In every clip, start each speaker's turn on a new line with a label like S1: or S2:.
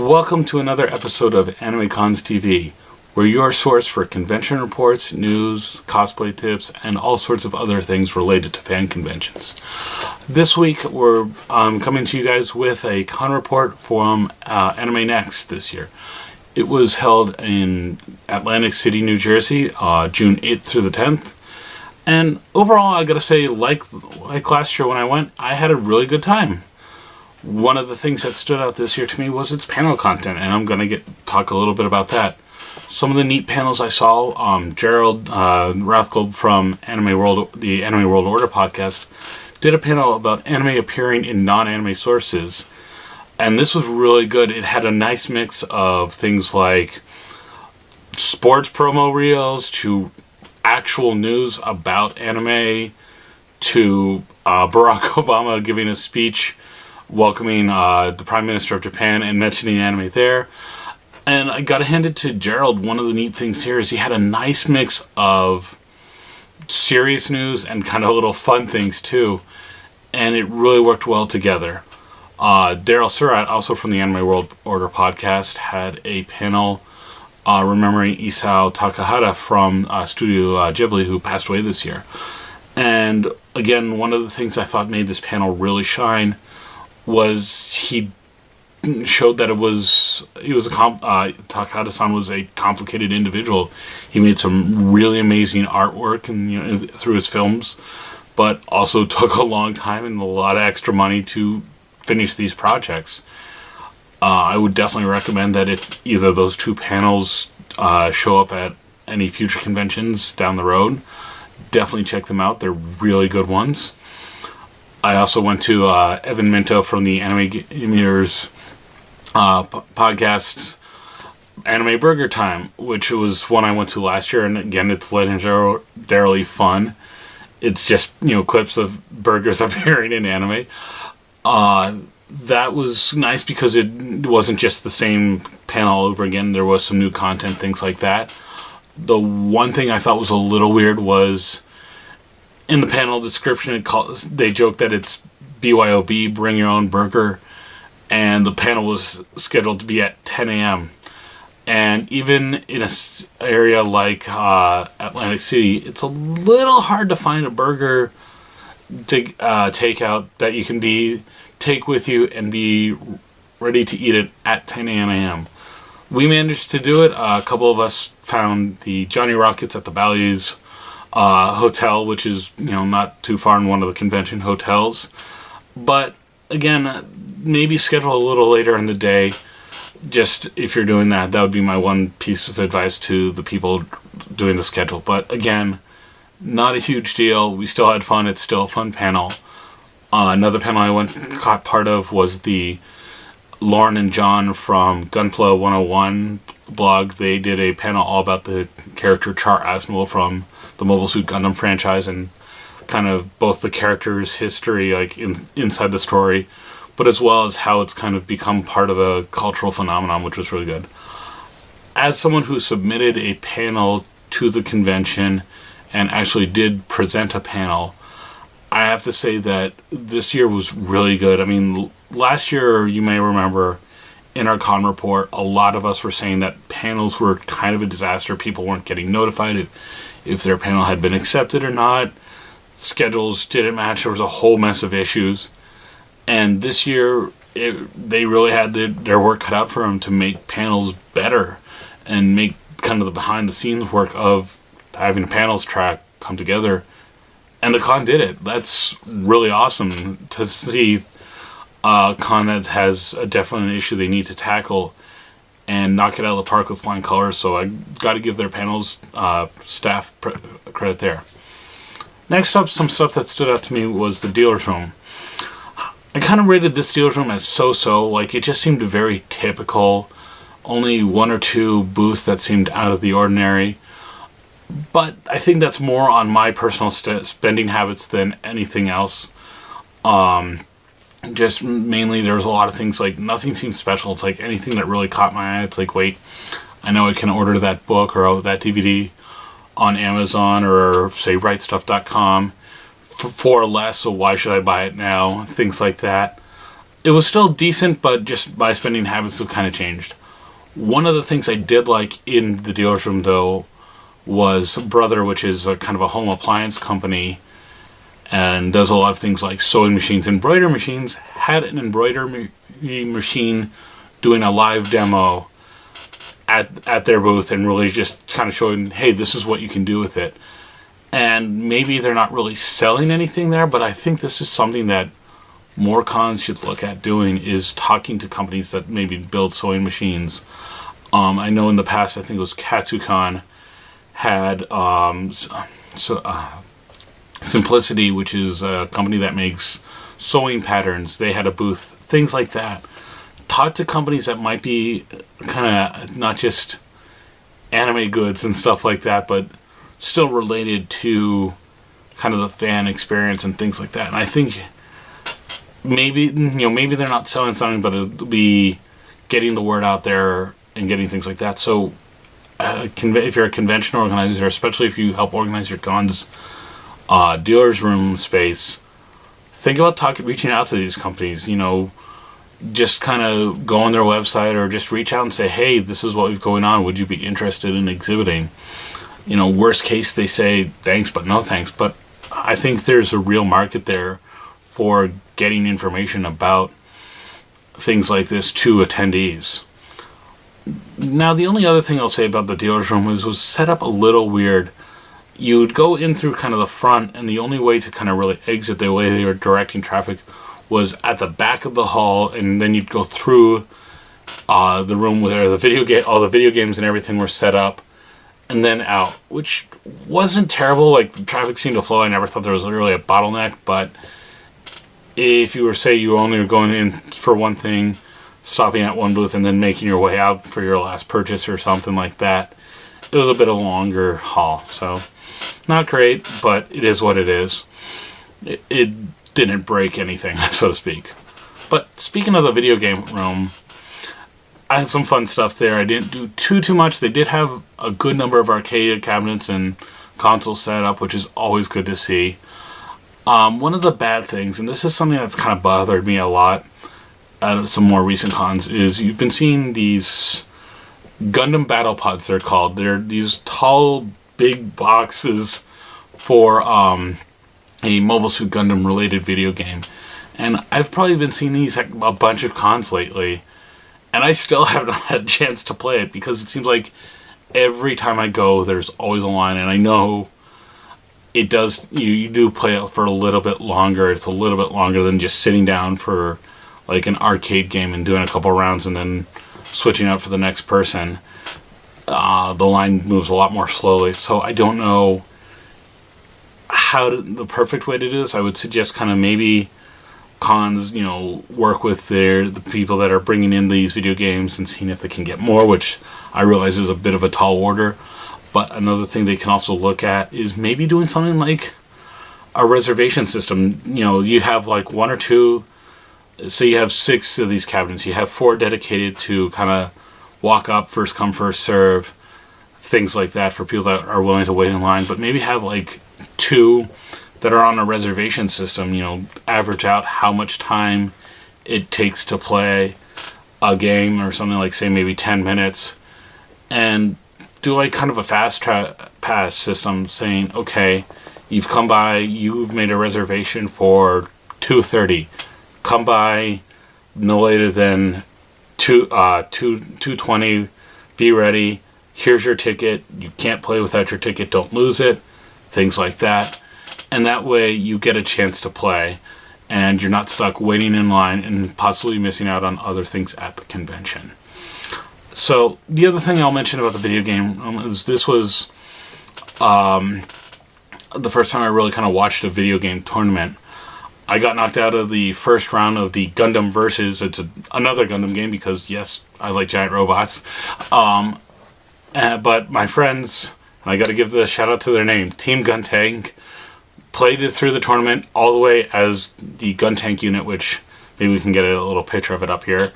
S1: Welcome to another episode of AnimeCons TV. We're your source for convention reports, news, cosplay tips, and all sorts of other things related to fan conventions. This week, we're coming to you guys with a con report from AnimeNEXT this year. It was held in Atlantic City, New Jersey, June 8th through the 10th. And overall, I gotta say, like last year when I went, I had a really good time. One of the things that stood out this year to me was its panel content, and I'm going to talk a little bit about that. Some of the neat panels I saw, Gerald Rathgold from the Anime World Order podcast did a panel about anime appearing in non-anime sources, and this was really good. It had a nice mix of things like sports promo reels to actual news about anime to Barack Obama giving a speech welcoming the Prime Minister of Japan and mentioning anime there. And I gotta hand it to Gerald. One of the neat things here is he had a nice mix of serious news and kind of little fun things too. And it really worked well together. Daryl Surratt, also from the Anime World Order podcast, had a panel remembering Isao Takahata from Studio Ghibli, who passed away this year. And again, one of the things I thought made this panel really shine was he showed that Takahata-san was a complicated individual. He made some really amazing artwork and through his films, but also took a long time and a lot of extra money to finish these projects. I would definitely recommend that if either of those two panels show up at any future conventions down the road, definitely check them out. They're really good ones. I also went to Evan Minto from the Anime Gamers podcast's Anime Burger Time, which was one I went to last year, and again, it's legendarily fun. It's just, clips of burgers appearing in anime. That was nice because it wasn't just the same panel over again. There was some new content, things like that. The one thing I thought was a little weird was in the panel description, they joke that it's BYOB, bring your own burger, and the panel was scheduled to be at 10 a.m. And even in an area like Atlantic City, it's a little hard to find a burger to take out that you can take with you and be ready to eat it at 10 a.m. We managed to do it. A couple of us found the Johnny Rockets at the Bally's hotel, which is not too far in one of the convention hotels. But again, maybe schedule a little later in the day. Just if you're doing that would be my one piece of advice to the people doing the schedule. But again, not a huge deal. We still had fun. It's still a fun panel. Another panel I caught part of was the Lauren and John from Gunpla 101 blog. They did a panel all about the character Char Aznavour from the Mobile Suit Gundam franchise and kind of both the character's history inside the story, but as well as how it's kind of become part of a cultural phenomenon, which was really good. As someone who submitted a panel to the convention and actually did present a panel, I have to say that this year was really good. I mean, last year, you may remember, in our con report, a lot of us were saying that panels were kind of a disaster. People weren't getting notified if their panel had been accepted or not. Schedules didn't match. There was a whole mess of issues. And this year, they really had their work cut out for them to make panels better and make kind of the behind-the-scenes work of having a panels track come together. And the con did it. That's really awesome to see a con that has a definite issue they need to tackle and knock it out of the park with flying colors. So I got to give their panels staff credit there. Next up, some stuff that stood out to me was the dealer's room. I kind of rated this dealer's room as so-so. It just seemed very typical. Only one or two booths that seemed out of the ordinary. But I think that's more on my personal spending habits than anything else. Just mainly there was a lot of things nothing seemed special. It's anything that really caught my eye. It's wait, I know I can order that book or that DVD on Amazon or say WriteStuff.com for less, so why should I buy it now? Things like that. it was still decent, but just my spending habits have kind of changed. One of the things I did like in the dealer's room, though, was Brother, which is a kind of a home appliance company and does a lot of things like sewing machines, embroidery machines, had an embroidery machine doing a live demo at their booth and really just kind of showing, hey, this is what you can do with it. And maybe they're not really selling anything there, but I think this is something that more cons should look at doing, is talking to companies that maybe build sewing machines. I know in the past, I think it was KatsuCon, had Simplicity, which is a company that makes sewing patterns. They had a booth, things like that. Talk to companies that might be kind of not just anime goods and stuff like that, but still related to kind of the fan experience and things like that. And I think maybe they're not selling something, but it'll be getting the word out there and getting things like that. So if you're a convention organizer, especially if you help organize your cons dealer's room space, think about reaching out to these companies. Just kind of go on their website or just reach out and say, hey, this is what's going on. Would you be interested in exhibiting? Worst case, they say thanks, but no thanks. But I think there's a real market there for getting information about things like this to attendees. Now, the only other thing I'll say about the dealer's room was set up a little weird. You would go in through kind of the front, and the only way to kind of really exit, the way they were directing traffic, was at the back of the hall, and then you'd go through the room where all the video games and everything were set up, and then out, which wasn't terrible. Like, the traffic seemed to flow. I never thought there was really a bottleneck, but if you were only going in for one thing, stopping at one booth, and then making your way out for your last purchase or something like that, it was a bit of a longer haul. So, not great, but it is what it is. It didn't break anything, so to speak. But speaking of the video game room, I had some fun stuff there. I didn't do too much. They did have a good number of arcade cabinets and consoles set up, which is always good to see. One of the bad things, and this is something that's kind of bothered me a lot at some more recent cons, is you've been seeing these Gundam Battle Pods, they're called. They're these tall, big boxes for a Mobile Suit Gundam related video game. And I've probably been seeing these at a bunch of cons lately, and I still have not had a chance to play it, because it seems like every time I go, there's always a line, and I know it does, you do play it for a little bit longer. It's a little bit longer than just sitting down for like an arcade game and doing a couple rounds and then switching out for the next person. The line moves a lot more slowly, so I don't know the perfect way to do this. I would suggest kind of maybe cons, work with the people that are bringing in these video games and seeing if they can get more, which I realize is a bit of a tall order. But another thing they can also look at is maybe doing something like a reservation system. You have like one or two, so you have 6 of these cabinets. You have 4 dedicated to kind of walk up, first come, first serve, things like that for people that are willing to wait in line. But maybe have like 2 that are on a reservation system, average out how much time it takes to play a game or something, like, say, maybe 10 minutes, and do like kind of a fast pass system saying, okay, you've come by, you've made a reservation for 2:30. Come by no later than 2:20. Be ready. Here's your ticket. You can't play without your ticket. Don't lose it. Things like that. And that way you get a chance to play, and you're not stuck waiting in line and possibly missing out on other things at the convention. So the other thing I'll mention about the video game is this was the first time I really kind of watched a video game tournament. I got knocked out of the first round of the Gundam Versus. It's another Gundam game because, yes, I like giant robots. But my friends, and I got to give the shout out to their name, Team Guntank, played it through the tournament all the way as the Guntank unit, which maybe we can get a little picture of it up here.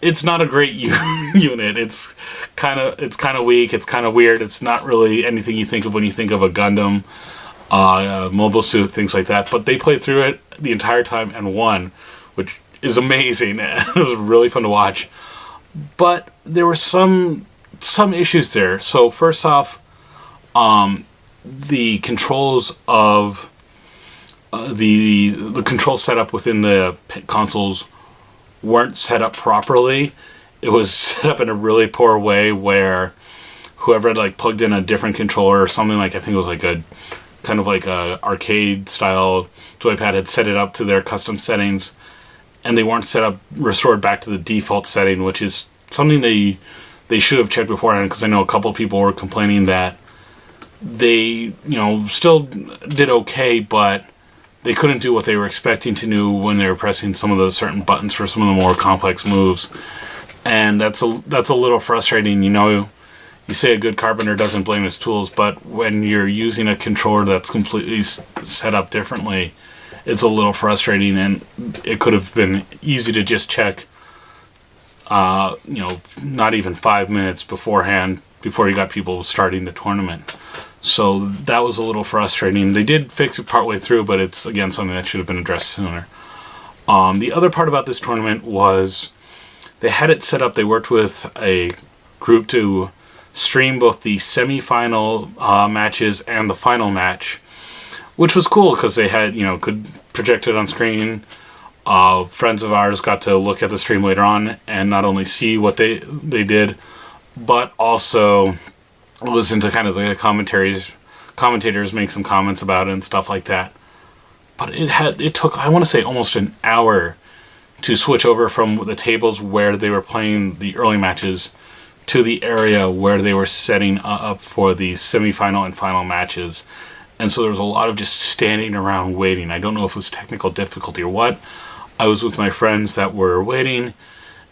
S1: It's not a great unit. It's kind of weak. It's kind of weird. It's not really anything you think of when you think of a Gundam, Mobile Suit, things like that. But they played through it the entire time and won, which is amazing. It was really fun to watch. But there were some issues there. So first off, the controls of the control setup within the consoles weren't set up properly. It was set up in a really poor way where whoever had like plugged in a different controller or something, like I think it was like a kind of like a arcade style joypad, had set it up to their custom settings, and they weren't restored back to the default setting, which is something they should have checked beforehand, because I know a couple of people were complaining that they, still did okay, but they couldn't do what they were expecting to do when they were pressing some of the certain buttons for some of the more complex moves. And that's a little frustrating. You say a good carpenter doesn't blame his tools, but when you're using a controller that's completely set up differently, it's a little frustrating, and it could have been easy to just check, not even 5 minutes beforehand, before you got people starting the tournament. So that was a little frustrating. They did fix it partway through, but it's, again, something that should have been addressed sooner. The other part about this tournament was they had it set up, they worked with a group to stream both the semi-final matches and the final match, which was cool because they had, could project it on screen. Friends of ours got to look at the stream later on and not only see what they did, but also listen to kind of the commentators make some comments about it and stuff like that. But it took, I want to say, almost an hour to switch over from the tables where they were playing the early matches to the area where they were setting up for the semifinal and final matches. And so there was a lot of just standing around waiting. I don't know if it was technical difficulty or what. I was with my friends that were waiting,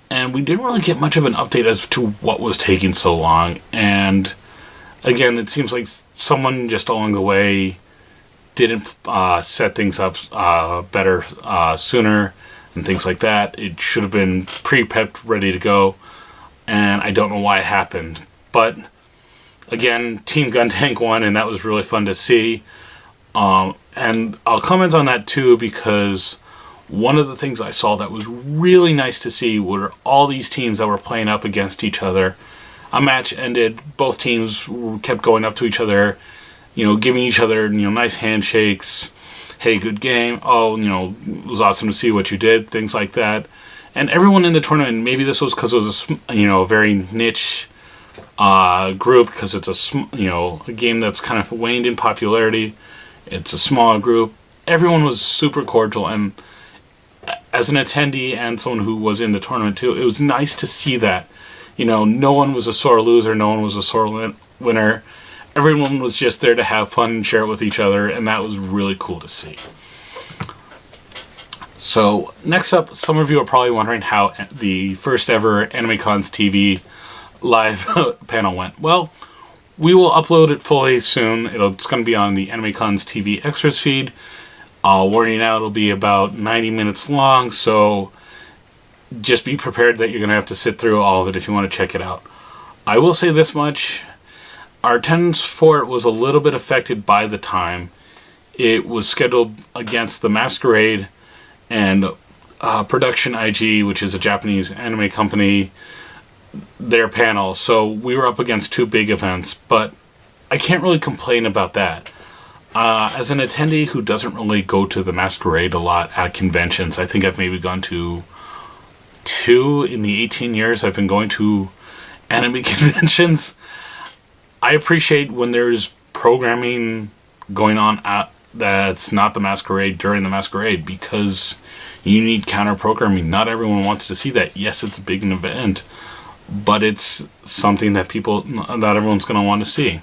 S1: and we didn't really get much of an update as to what was taking so long. And again, it seems like someone just along the way didn't set things up better sooner and things like that. It should have been pre-prepped, ready to go, and I don't know why it happened. But again, Team Guntank won, and that was really fun to see. And I'll comment on that too, because one of the things I saw that was really nice to see were all these teams that were playing up against each other. A match ended, both teams kept going up to each other, giving each other, nice handshakes. Hey, good game. Oh, it was awesome to see what you did. Things like that. And everyone in the tournament, maybe this was because it was a very niche group, because it's a game that's kind of waned in popularity. It's a small group. Everyone was super cordial, and as an attendee and someone who was in the tournament too, it was nice to see that. No one was a sore loser, no one was a sore winner. Everyone was just there to have fun and share it with each other, and that was really cool to see. So, next up, some of you are probably wondering how the first ever AnimeCons TV live panel went. Well, we will upload it fully soon. It's going to be on the AnimeCons TV Extras feed. I'll warn you now, it'll be about 90 minutes long, so just be prepared that you're going to have to sit through all of it if you want to check it out. I will say this much. Our attendance for it was a little bit affected by the time. It was scheduled against the Masquerade and Production IG, which is a Japanese anime company, their panel. So we were up against two big events, but I can't really complain about that. As an attendee who doesn't really go to the Masquerade a lot at conventions, I think I've maybe gone to 2 in the 18 years I've been going to anime conventions. I appreciate when there's programming going on that's not the Masquerade during the Masquerade, because you need counter programming. Not everyone wants to see that. Yes, it's a big event, but it's something that not everyone's going to want to see.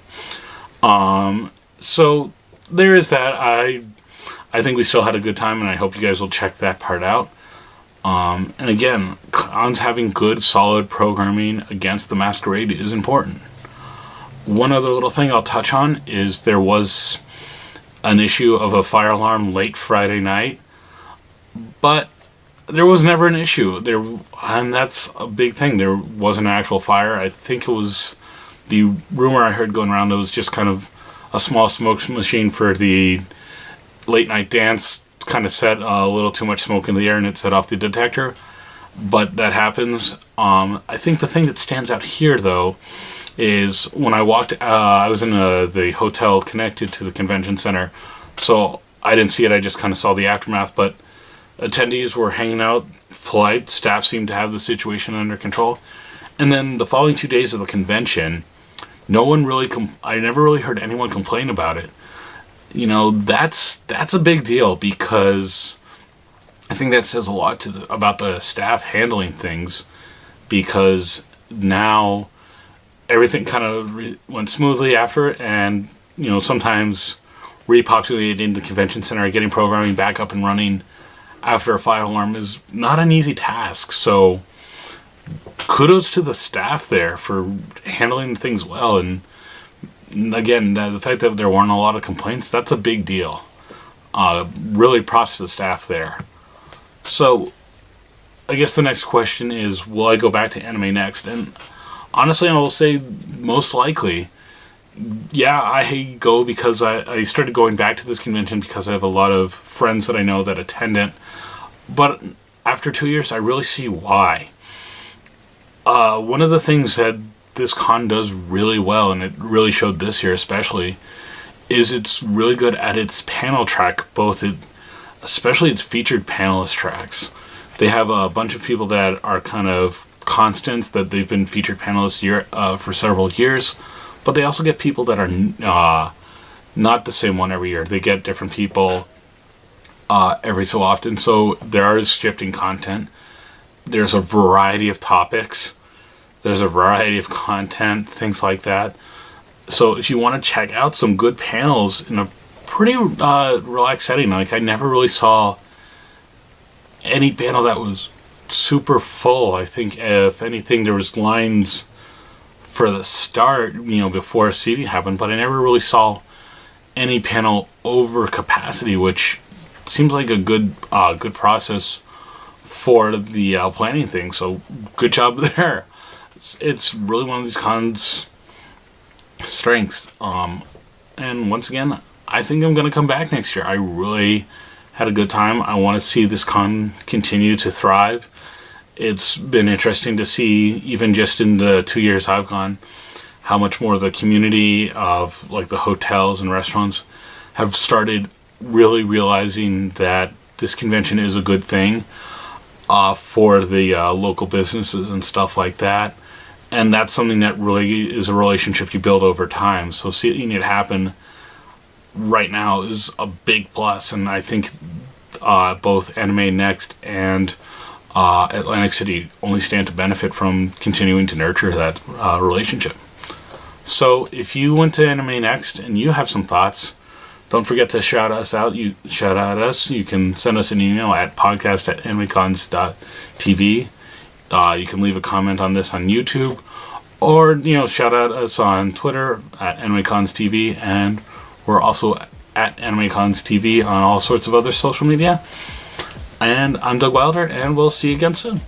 S1: So there is that. I think we still had a good time, and I hope you guys will check that part out. And again, cons having good, solid programming against the Masquerade is important. One other little thing I'll touch on is there was an issue of a fire alarm late Friday night, but there was never an issue. And that's a big thing. There wasn't an actual fire. I think it was the rumor I heard going around. It was just kind of a small smoke machine for the late night dance kind of set a little too much smoke in the air and it set off the detector. But that happens. I think the thing that stands out here, though, is when I walked, I was in the hotel connected to the convention center, so I didn't see it, I just kind of saw the aftermath, but attendees were hanging out, polite, staff seemed to have the situation under control, and then the following 2 days of the convention, no one really, I never really heard anyone complain about it. You know, that's a big deal, because I think that says a lot about the staff handling things, because now everything kind of went smoothly after it, and, you know, sometimes repopulating the convention center, getting programming back up and running after a fire alarm is not an easy task. So kudos to the staff there for handling things well. And again, the fact that there weren't a lot of complaints, that's a big deal. Really props to the staff there. So I guess the next question is, will I go back to AnimeNEXT? And honestly, I will say most likely, yeah, I go because I started going back to this convention because I have a lot of friends that I know that attend it. But after 2 years, I really see why. One of the things that this con does really well, and it really showed this year especially, is it's really good at its panel track, especially its featured panelist tracks. They have a bunch of people that are kind of constants, that they've been featured panelists for several years, but they also get people that are not the same one every year. They get different people every so often, so there is shifting content. There's a variety of topics. There's a variety of content, things like that. So if you want to check out some good panels in a pretty relaxed setting, like I never really saw any panel that was super full. I think if anything, there was lines for the start, you know, before seating happened, but I never really saw any panel over capacity, which seems like a good process for the planning thing. So good job there. It's really one of these cons' strengths. And once again, I think I'm going to come back next year. I really had a good time. I want to see this con continue to thrive. It's been interesting to see, even just in the 2 years I've gone, how much more the community of like the hotels and restaurants have started really realizing that this convention is a good thing for the local businesses and stuff like that. And that's something that really is a relationship you build over time. So seeing it happen right now is a big plus, and I think both AnimeNEXT and Atlantic City only stand to benefit from continuing to nurture that relationship. So if you went to AnimeNEXT and you have some thoughts, don't forget to shout us out. You shout out us. You can send us an email at podcast@animecons.tv. You can leave a comment on this on YouTube, or, you know, shout out us on Twitter at AnimeConsTV, and we're also at AnimeConsTV on all sorts of other social media. And I'm Doug Wilder, and we'll see you again soon.